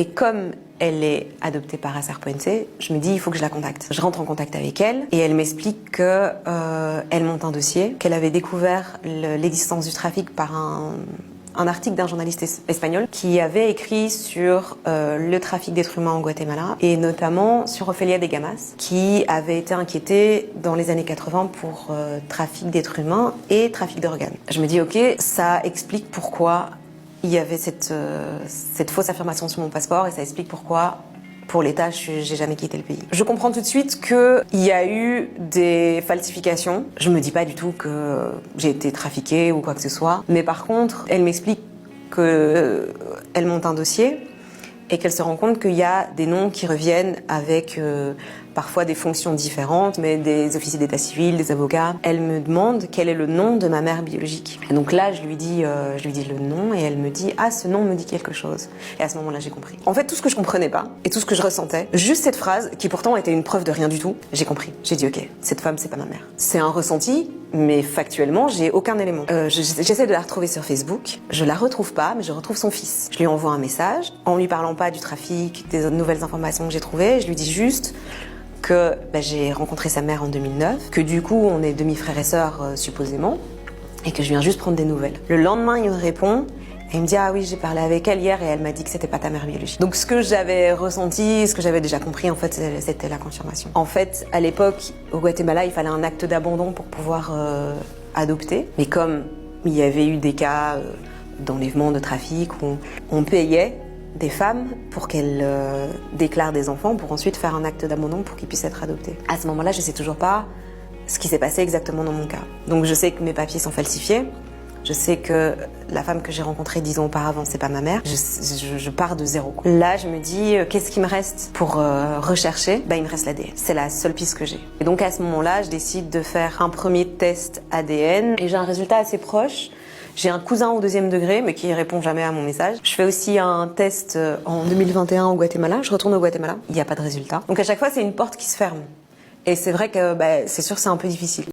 Et comme elle est adoptée par Asar Puente, je me dis il faut que je la contacte. Je rentre en contact avec elle et elle m'explique que elle monte un dossier, qu'elle avait découvert l'existence du trafic par un article d'un journaliste espagnol qui avait écrit sur le trafic d'êtres humains en Guatemala et notamment sur Ofelia de Gamas qui avait été inquiétée dans les années 80 pour trafic d'êtres humains et trafic d'organes. Je me dis ok, ça explique pourquoi il y avait cette fausse affirmation sur mon passeport et ça explique pourquoi pour l'État, j'ai jamais quitté le pays. Je comprends tout de suite qu'il y a eu des falsifications. Je me dis pas du tout que j'ai été trafiquée ou quoi que ce soit. Mais par contre, elle m'explique qu'elle monte un dossier et qu'elle se rend compte qu'il y a des noms qui reviennent avec parfois des fonctions différentes, mais des officiers d'état civil, des avocats. Elle me demande quel est le nom de ma mère biologique. Et donc là, je lui dis le nom et elle me dit « Ah, ce nom me dit quelque chose ». Et à ce moment-là, j'ai compris. En fait, tout ce que je comprenais pas et tout ce que je ressentais, juste cette phrase, qui pourtant était une preuve de rien du tout, j'ai compris. J'ai dit « Ok, cette femme, c'est pas ma mère ». C'est un ressenti, mais factuellement, j'ai aucun élément. J'essaie de la retrouver sur Facebook. Je la retrouve pas, mais je retrouve son fils. Je lui envoie un message en lui parlant pas du trafic, des nouvelles informations que j'ai trouvées. Je lui dis juste que j'ai rencontré sa mère en 2009, que du coup on est demi-frères et sœurs supposément, et que je viens juste prendre des nouvelles. Le lendemain, il me répond, et il me dit « Ah oui, j'ai parlé avec elle hier et elle m'a dit que c'était pas ta mère biologique ». Donc ce que j'avais ressenti, ce que j'avais déjà compris, en fait, c'était la confirmation. En fait, à l'époque, au Guatemala, il fallait un acte d'abandon pour pouvoir adopter. Mais comme il y avait eu des cas d'enlèvement, de trafic, où on payait des femmes pour qu'elles déclarent des enfants pour ensuite faire un acte d'abandon pour qu'ils puissent être adoptés. À ce moment-là, je sais toujours pas ce qui s'est passé exactement dans mon cas. Donc je sais que mes papiers sont falsifiés, je sais que la femme que j'ai rencontrée 10 ans auparavant, c'est pas ma mère, je pars de zéro. Là, je me dis, qu'est-ce qui me reste pour rechercher ? Il me reste l'ADN. C'est la seule piste que j'ai. Et donc à ce moment-là, je décide de faire un premier test ADN et j'ai un résultat assez proche. J'ai un cousin au 2e degré, mais qui répond jamais à mon message. Je fais aussi un test en 2021 au Guatemala. Je retourne au Guatemala. Il n'y a pas de résultat. Donc à chaque fois, c'est une porte qui se ferme. Et c'est vrai que c'est sûr que c'est un peu difficile.